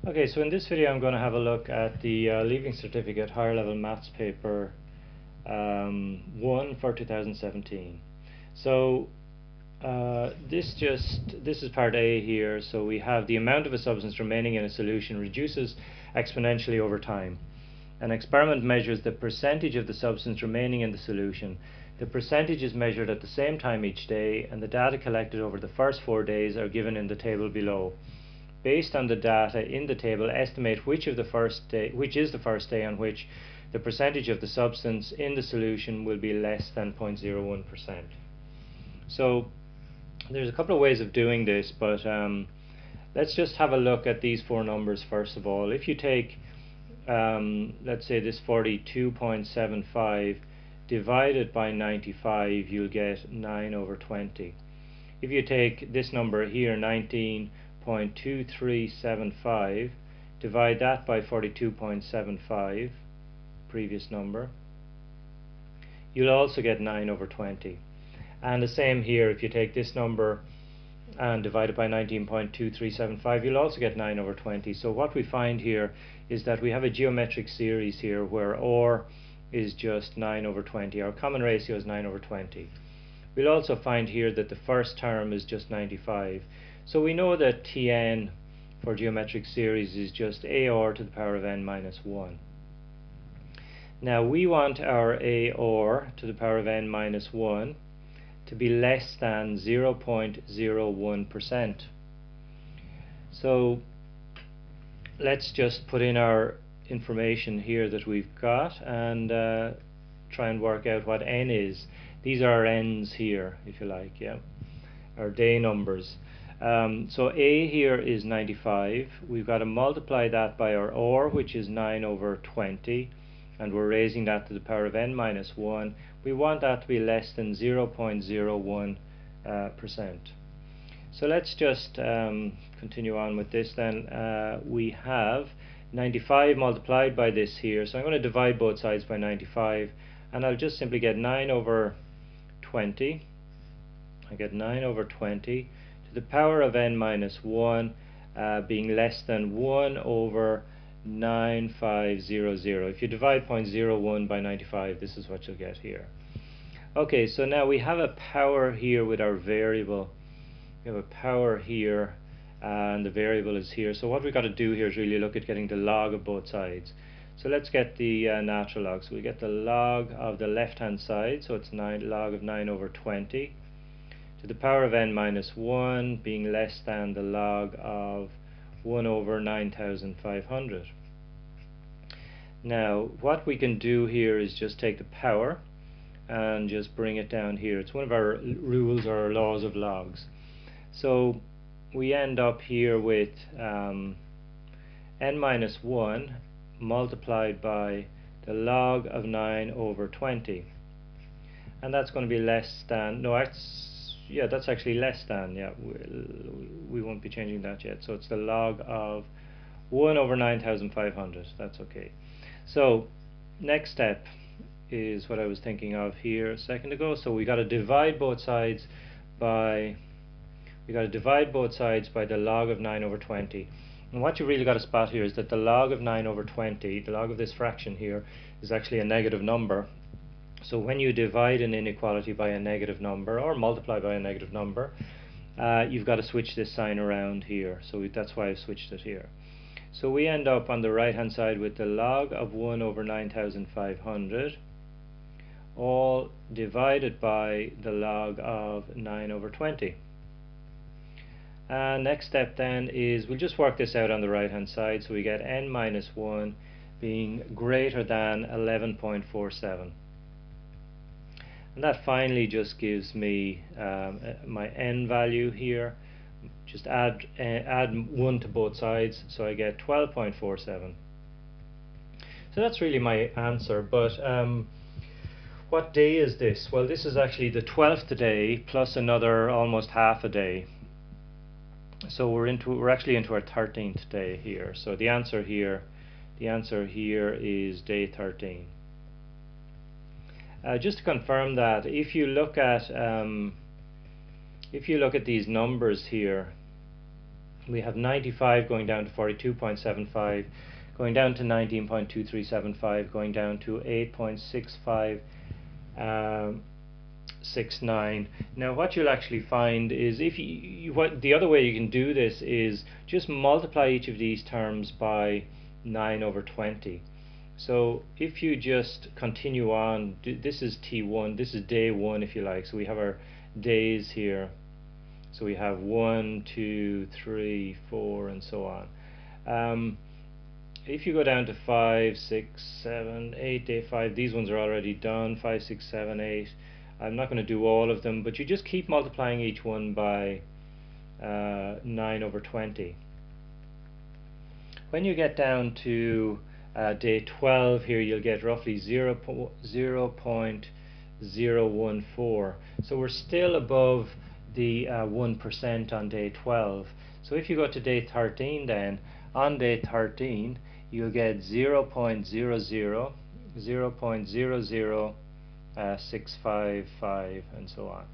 Okay, so in this video I'm going to have a look at the Leaving Certificate Higher Level Maths paper 1 for 2017. So this is part A here. So we have the amount of a substance remaining in a solution reduces exponentially over time. An experiment measures the percentage of the substance remaining in the solution. The percentage is measured at the same time each day, and the data collected over the first 4 days are given in the table below. Based on the data in the table, estimate which is the first day on which the percentage of the substance in the solution will be less than 0.01%. So there's a couple of ways of doing this, but let's just have a look at these four numbers first of all. If you take let's say this 42.75 divided by 95, you'll get 9 over 20. If you take this number here, 19.2375, divide that by 42.75, previous number, you'll also get 9 over 20. And the same here, if you take this number and divide it by 19.2375, you'll also get 9 over 20. So what we find here is that we have a geometric series here where OR is just 9 over 20. Our common ratio is 9 over 20. We'll also find here that the first term is just 95. So we know that Tn for geometric series is just AR to the power of n minus 1. Now we want our AR to the power of n minus 1 to be less than 0.01%. So let's just put in our information here that we've got and try and work out what n is. These are our n's here, if you like, yeah, our day numbers. So A here is 95. We've got to multiply that by our OR, which is 9 over 20, and we're raising that to the power of n minus 1. We want that to be less than 0.01%. So let's just continue on with this then. We have 95 multiplied by this here, so I'm going to divide both sides by 95, and I'll just simply get 9 over 20. I get 9 over 20 to the power of n minus 1 being less than 1 over 9500. If you divide 0.01 by 95, this is what you'll get here. Okay, so now we have a power here with our variable. We have a power here and the variable is here. So what we've got to do here is really look at getting the log of both sides. So let's get the natural log. So we get the log of the left hand side, so it's log of 9 over 20 to the power of n minus 1 being less than the log of 1 over 9500. Now what we can do here is just take the power and just bring it down here. It's one of our rules or our laws of logs. So we end up here with n minus 1 multiplied by the log of 9 over 20, and that's going to be less than, no, that's actually less than, we won't be changing that yet. So it's the log of 1 over 9500. That's okay. So next step is what I was thinking of here a second ago. So we got to divide both sides by the log of 9 over 20. And what you really got to spot here is that the log of 9 over 20, the log of this fraction here, is actually a negative number. So when you divide an inequality by a negative number or multiply by a negative number, you've got to switch this sign around here. So that's why I've switched it here. So we end up on the right hand side with the log of 1 over 9500 all divided by the log of 9 over 20. Next step then is we'll just work this out on the right hand side. So we get n minus 1 being greater than 11.47. And that finally just gives me my n value here. Just add 1 to both sides, so I get 12.47. So that's really my answer. But what day is this? Well, this is actually the 12th day plus another almost half a day. So we're actually into our 13th day here. So the answer here is day 13. Just to confirm that, if you look at these numbers here, we have 95 going down to 42.75, going down to 19.2375, going down to 8.6569. Now what you'll actually find is, if what the other way you can do this is just multiply each of these terms by 9 over 20. So if you just continue on, this is T1, this is day 1 if you like, so we have our days here. So we have 1, 2, 3, 4 and so on. If you go down to 5, 6, 7, 8, day 5, these ones are already done, 5, 6, 7, 8. I'm not going to do all of them, but you just keep multiplying each one by 9 over 20. When you get down to day 12 here, you'll get roughly 0.014. So we're still above the 1% on day 12. So if you go to day 13 then, on day 13 you'll get 0.00, 0.00655 and so on.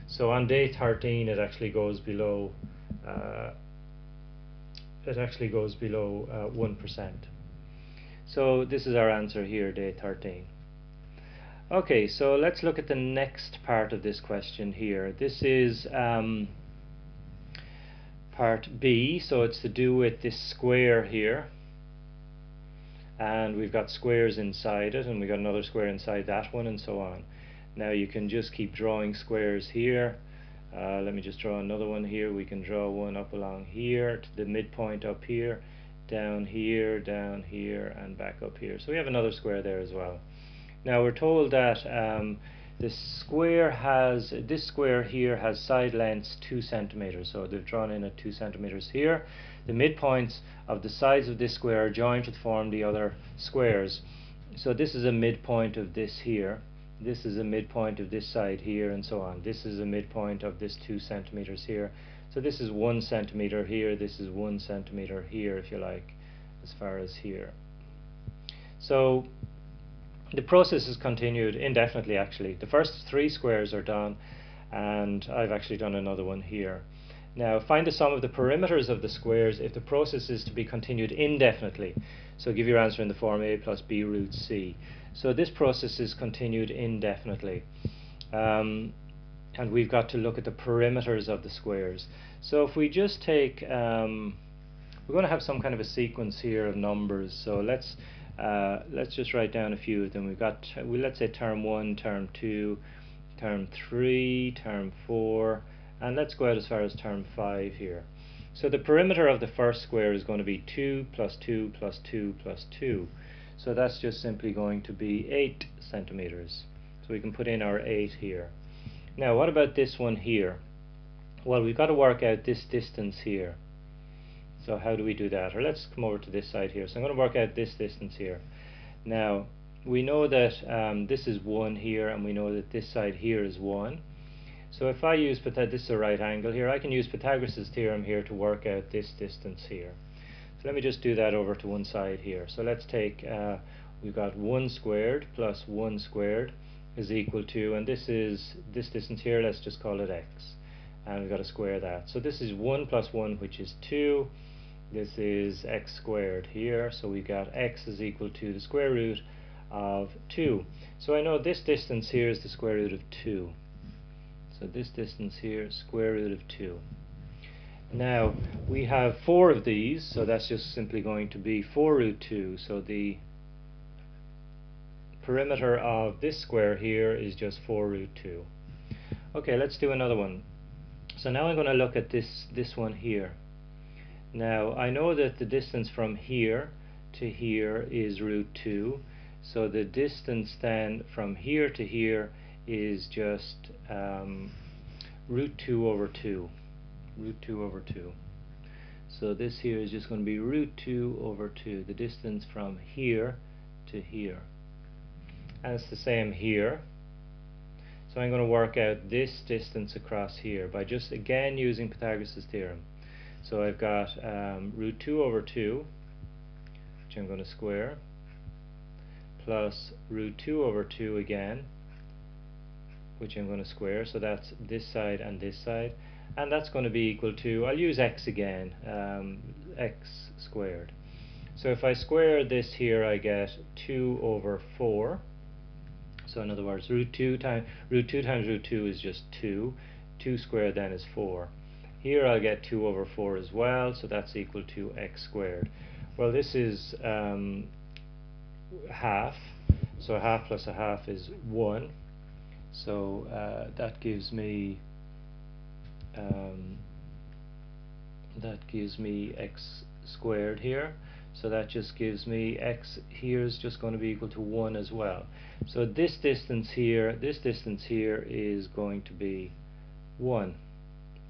So on day 13 it actually goes below 1%. So this is our answer here, day 13. Okay, so let's look at the next part of this question here. This is part B, so it's to do with this square here, and we've got squares inside it, and we've got another square inside that one, and so on. Now you can just keep drawing squares here. Let me just draw another one here. We can draw one up along here to the midpoint up here, down here, and back up here. So we have another square there as well. Now we're told that this square here has side lengths 2 centimeters. So they've drawn in at 2 centimeters here. The midpoints of the sides of this square are joined to form the other squares. So this is a midpoint of this here. This is a midpoint of this side here, and so on. This is a midpoint of this 2 centimeters here. So this is 1 centimeter here. This is 1 centimeter here, if you like, as far as here. So the process is continued indefinitely actually. The first 3 squares are done, and I've actually done another one here. Now find the sum of the perimeters of the squares if the process is to be continued indefinitely. So give your answer in the form a plus b root c. So this process is continued indefinitely. And we've got to look at the perimeters of the squares. So if we just take, we're going to have some kind of a sequence here of numbers. So let's just write down a few of them. We've got, let's say term 1, term 2, term 3, term 4, and let's go out as far as term 5 here. So the perimeter of the first square is going to be 2 plus 2 plus 2 plus 2. So that's just simply going to be 8 centimeters. So we can put in our 8 here. Now what about this one here? Well, we've got to work out this distance here. So how do we do that? Or let's come over to this side here. So I'm going to work out this distance here. Now we know that this is 1 here, and we know that this side here is 1. So if I use this is a right angle here, I can use Pythagoras' theorem here to work out this distance here. So let me just do that over to one side here. So let's take, we've got 1 squared plus 1 squared is equal to, and this is this distance here, let's just call it x. And we've got to square that. So this is 1 plus 1, which is 2. This is x squared here. So we've got x is equal to the square root of 2. So I know this distance here is the square root of 2. So this distance here, square root of 2. Now we have 4 of these, so that's just simply going to be 4 root 2. So the perimeter of this square here is just 4 root 2. Okay, let's do another one. So now I'm going to look at this one here. Now I know that the distance from here to here is root 2. So the distance then from here to here is just root 2 over 2. Root 2 over 2. So this here is just going to be root 2 over 2, the distance from here to here. And it's the same here. So I'm going to work out this distance across here by just again using Pythagoras' theorem. So I've got root 2 over 2, which I'm going to square, plus root 2 over 2 again, which I'm going to square. So that's this side and this side. and that's going to be equal to, I'll use x again, x squared. So if I square this here, I get 2 over 4. So in other words, root 2 times root 2 is just 2. 2 squared then is 4. Here I'll get 2 over 4 as well, so that's equal to x squared. Well, this is half, so a half plus a half is 1. So that gives me x squared here. So that just gives me x here is just going to be equal to 1 as well. So this distance here is going to be 1.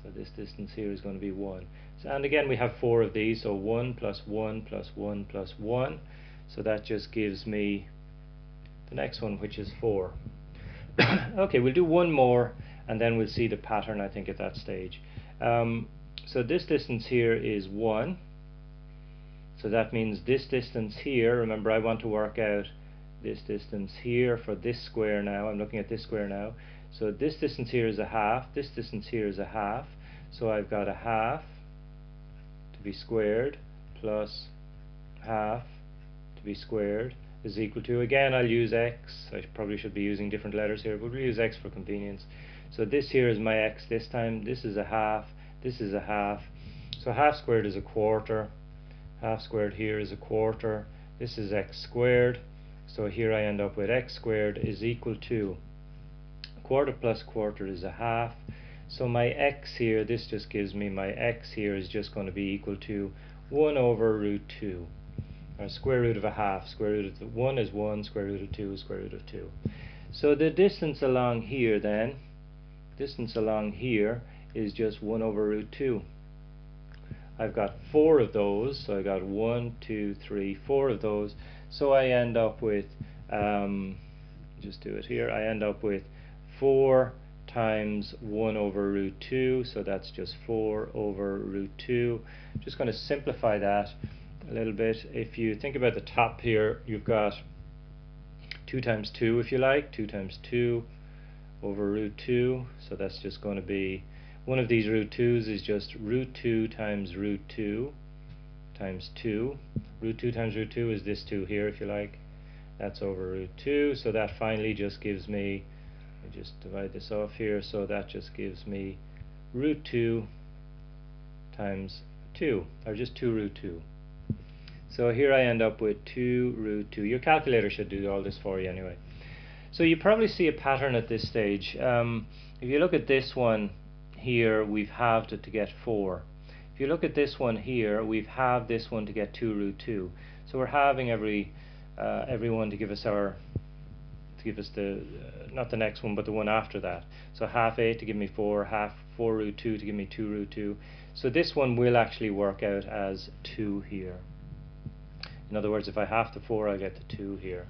So this distance here is going to be 1. So, and again we have 4 of these, so 1 plus 1 plus 1 plus 1. So that just gives me the next one, which is 4. Okay, we'll do one more and then we'll see the pattern, I think, at that stage. So this distance here is 1. So that means this distance here, remember I want to work out this distance here for this square now. I'm looking at this square now. So this distance here is a half, this distance here is a half. So I've got a half to be squared plus half to be squared is equal to, again I'll use x. I probably should be using different letters here, but we'll use x for convenience. So this here is my x this time, this is a half, this is a half. So half squared is a quarter. Half squared here is a quarter. This is x squared. So here I end up with x squared is equal to quarter plus quarter is a half. So my x here, this just gives me my x here is just going to be equal to 1 over root 2. Or square root of a half. Square root of 1 is 1, square root of 2 is square root of 2. So the distance along here then, distance along here is just 1 over root 2. I've got 4 of those, so I got 1, 2, 3, 4 of those. So I end up with, just do it here, I end up with 4 times 1 over root 2, so that's just 4 over root 2. Just going to simplify that a little bit. If you think about the top here, you've got 2 times 2 if you like, 2 times 2 over root 2, so that's just going to be, one of these root 2's is just root 2 times root 2 times 2. Root 2 times root 2 is this 2 here if you like. That's over root 2, so that finally just gives me, let me just divide this off here, so that just gives me root 2 times 2, or just 2 root 2. So here I end up with 2 root 2. Your calculator should do all this for you anyway. So you probably see a pattern at this stage. If you look at this one here, we've halved it to get 4. If you look at this one here, we've halved this one to get 2 root 2. So we're halving every one to give us our, the not the next one but the one after that. So half 8 to give me 4, half 4 root 2 to give me 2 root 2. So this one will actually work out as 2 here. In other words, if I half the 4, I'll get the 2 here.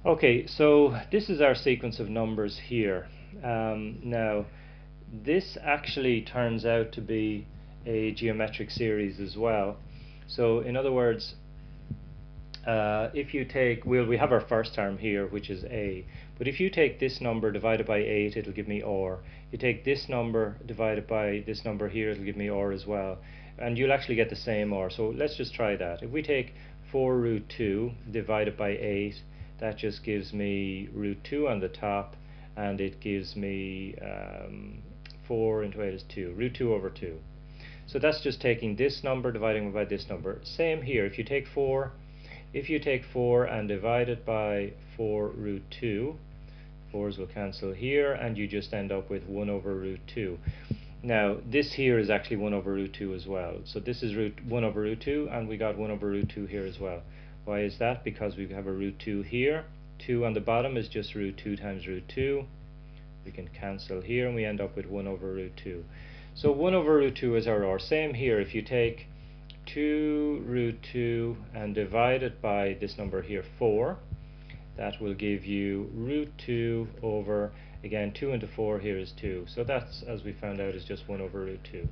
Okay, so this is our sequence of numbers here. Now this actually turns out to be a geometric series as well. So in other words, if you take, we have our first term here, which is a, but if you take this number divided by 8, it'll give me or. You take this number divided by this number here, it'll give me or as well, and you'll actually get the same or. So let's just try that. If we take 4 root 2 divided by 8, that just gives me root 2 on the top, and it gives me 4 into 8 is 2, root 2 over 2. So that's just taking this number dividing by this number. Same here, if you take 4 and divide it by 4 root 2, 4's will cancel here, and you just end up with 1 over root 2. Now this here is actually 1 over root 2 as well. So this is 1 over root 2, and we got 1 over root 2 here as well. Why is that? Because we have a root 2 here. 2 on the bottom is just root 2 times root 2. We can cancel here, and we end up with 1 over root 2. So 1 over root 2 is our or. Same here, if you take 2 root 2 and divide it by this number here, 4, that will give you root 2 over, again, 2 into 4 here is 2. So that's, as we found out, is just 1 over root 2.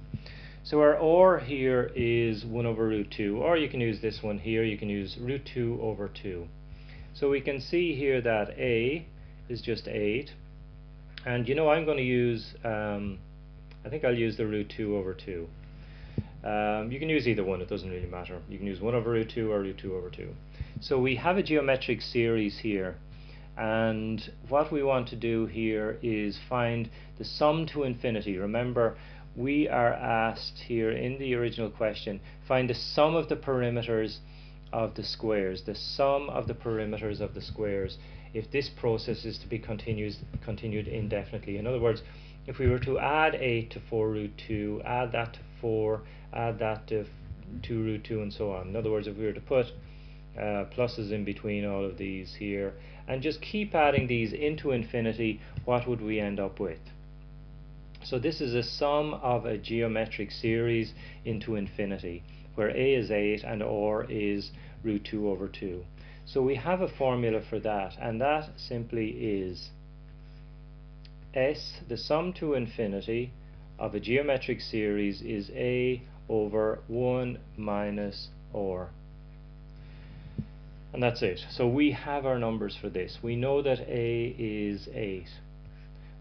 So our or here is 1 over root 2, or you can use this one here, you can use root 2 over 2. So we can see here that a is just 8, and you know I'm going to use I think I'll use the root 2 over 2. You can use either one, it doesn't really matter. You can use 1 over root 2 or root 2 over 2. So we have a geometric series here, and what we want to do here is find the sum to infinity. Remember, we are asked here in the original question, find the sum of the perimeters of the squares, the sum of the perimeters of the squares, if this process is to be continued indefinitely. In other words, if we were to add 8 to 4 root 2, add that to 4, add that to 2 root 2, and so on. In other words, if we were to put pluses in between all of these here and just keep adding these into infinity, what would we end up with? So this is a sum of a geometric series into infinity, where a is 8 and r is root 2 over 2. So we have a formula for that, and that simply is S, the sum to infinity of a geometric series, is a over 1 minus r. And that's it. So we have our numbers for this. We know that a is 8.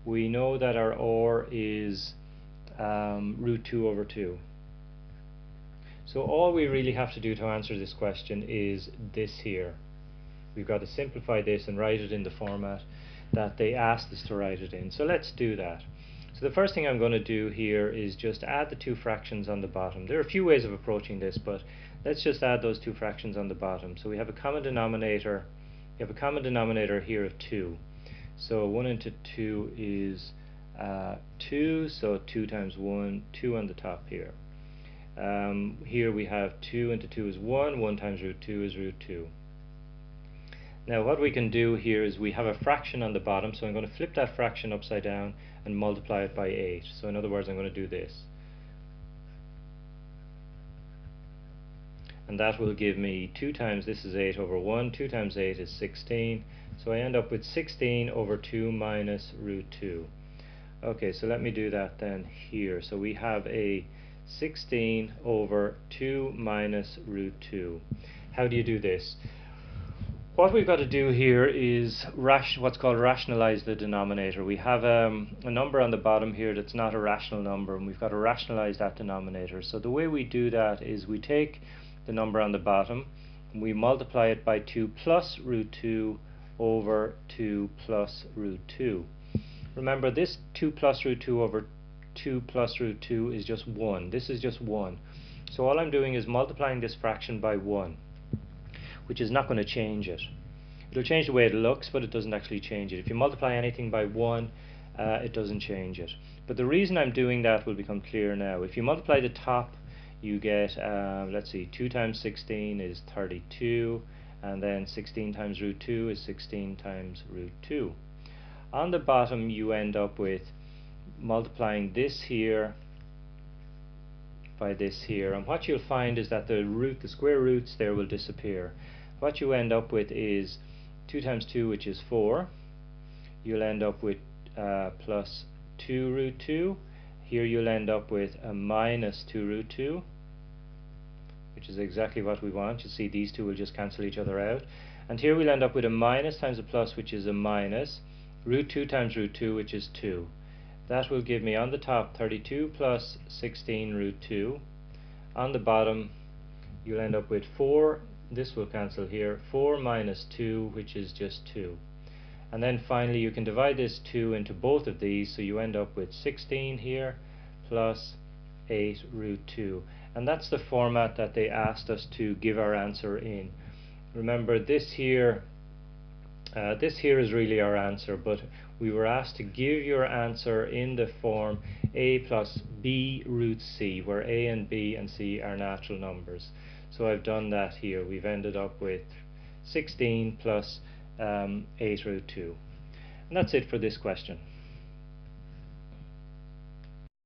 We know that our r is root 2 over 2. So all we really have to do to answer this question is this here. We've got to simplify this and write it in the format that they asked us to write it in. So let's do that. So the first thing I'm going to do here is just add the two fractions on the bottom. There are a few ways of approaching this, but let's just add those two fractions on the bottom. So we have a common denominator. We have a common denominator here of 2. So 1 into 2 is 2, so 2 times 1, 2 on the top here. Here we have 2 into 2 is 1, 1 times root 2 is root 2. Now what we can do here is we have a fraction on the bottom, so I'm going to flip that fraction upside down and multiply it by 8. So in other words, I'm going to do this. And that will give me 2 times, this is 8 over 1, 2 times 8 is 16. So I end up with 16 over 2 minus root 2. Okay, so let me do that then here. So we have a 16 over 2 minus root 2. How do you do this? What we've got to do here is what's called rationalize the denominator. We have a number on the bottom here that's not a rational number, and we've got to rationalize that denominator. So the way we do that is we take the number on the bottom, and we multiply it by 2 plus root 2 over 2 plus root 2. Remember, this 2 plus root 2 over 2 plus root 2 is just 1. This is just 1. So all I'm doing is multiplying this fraction by 1, which is not going to change it. It'll change the way it looks, but it doesn't actually change it. If you multiply anything by 1, it doesn't change it. But the reason I'm doing that will become clear now. If you multiply the top, you get, let's see, 2 times 16 is 32, and then 16 times root 2 is 16 times root 2. On the bottom, you end up with multiplying this here by this here, and what you'll find is that the square roots there will disappear. What you end up with is 2 times 2, which is 4. You'll end up with plus 2 root 2. Here you'll end up with a minus 2 root 2, which is exactly what we want. You see, these two will just cancel each other out. And here we'll end up with a minus times a plus, which is a minus, root 2 times root 2, which is 2. That will give me on the top 32 plus 16 root 2. On the bottom, you'll end up with 4. This will cancel here. 4 minus 2, which is just 2. And then finally, you can divide this 2 into both of these, so you end up with 16 here plus 8 root 2. And that's the format that they asked us to give our answer in. Remember, this here is really our answer, but we were asked to give your answer in the form a plus b root c, where a and b and c are natural numbers. So I've done that here. We've ended up with 16 plus 8 root 2. And that's it for this question.